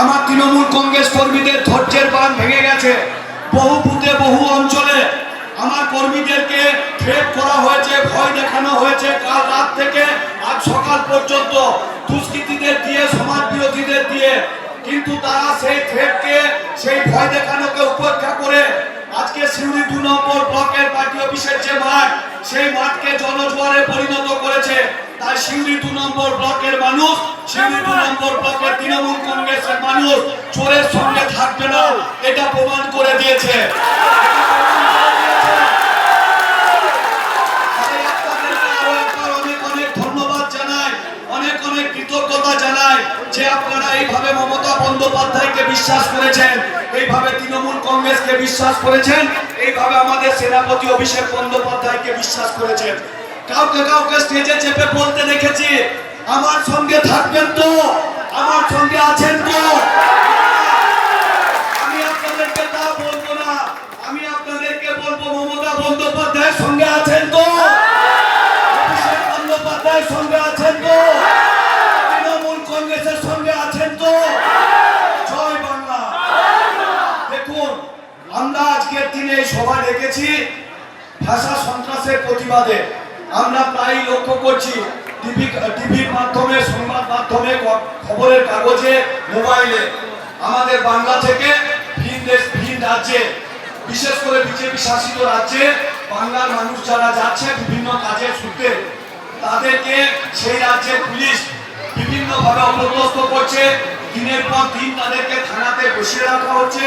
আমার তৃণমূল কংগ্রেস কর্মীদের ধৈর্যের বাঁধ ভেঙে গেছে। বহু বুথে বহু অঞ্চলে আমার কর্মীদেরকে থ্রেট করা হয়েছে, ভয় দেখানো হয়েছে কাল রাত থেকে আজ সকাল পর্যন্ত দুষ্কৃতীদের দিয়ে, সমাজ বিরোধীদের দিয়ে। কিন্তু তারা সেই থ্রেটকে, সেই ভয় দেখানোকে উপেক্ষা করে আজকে সিউড়ি 2 নম্বর ব্লকের পার্টি অফিসের যে মাঠ, সেই মাঠকে জনজোয়ারে পরিণত করেছে। তাই সিউড়ি 2 নম্বর ব্লকের মানুষ, সিউড়ি 2 নম্বর ব্লকের তৃণমূল কংগ্রেসের মানুষ চোরের সঙ্গে থাকবে না, এটা প্রমাণ করে দিয়েছে। কৃতজ্ঞতা জানাই যে আপনারা এইভাবে মমতা বন্দ্যোপাধ্যায়কে বিশ্বাস করেছেন, এইভাবে তৃণমূল কংগ্রেসকে বিশ্বাস করেছেন, এইভাবে আমাদের সেনাপতি অভিষেক বন্দ্যোপাধ্যায়কে বিশ্বাস করেছেন। কাউকে কাউকে স্টেজে চেপে বলতে দেখেছি, আমার সঙ্গে থাকবেন তো, আমার সঙ্গে আছেন তো। আমি আপনাদেরকে তা বলবো না, আমি আপনাদেরকে বলবো মমতা বন্দ্যোপাধ্যায়ের সঙ্গে আছেন তো, অভিষেক বন্দ্যোপাধ্যায়ের সঙ্গে আছেন তো, কংগ্রেসের সঙ্গে আছেন তো। জয় বাংলা। দেখুন, আমরা আজকের দিনে সভা ডেকেছি ভাষা সন্ত্রাসের প্রতিবাদে। আমরা প্রায় লক্ষ্য করছি টিভির মাধ্যমে, সংবাদ মাধ্যমে, খবরের কাগজে, মোবাইলে আমাদের বাংলা থেকে ভিন দেশ, ভিন রাজ্যে, বিশেষ করে বিজেপি শাসিত রাজ্যে বাংলার মানুষ যারা যাচ্ছে বিভিন্ন কাজের সূত্রে, তাদেরকে সেই রাজ্যের পুলিশ বিভিন্নভাবে অপদস্থ করছে। দিনের পর দিন তাদেরকে থানাতে বসিয়ে রাখা হচ্ছে।